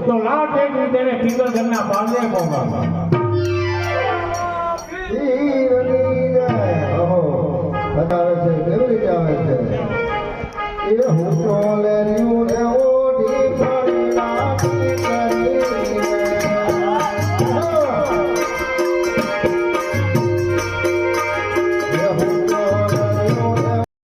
તો લાટ એક તેને પિંગલ ઘરના પાડે કોંગા બતાવે છે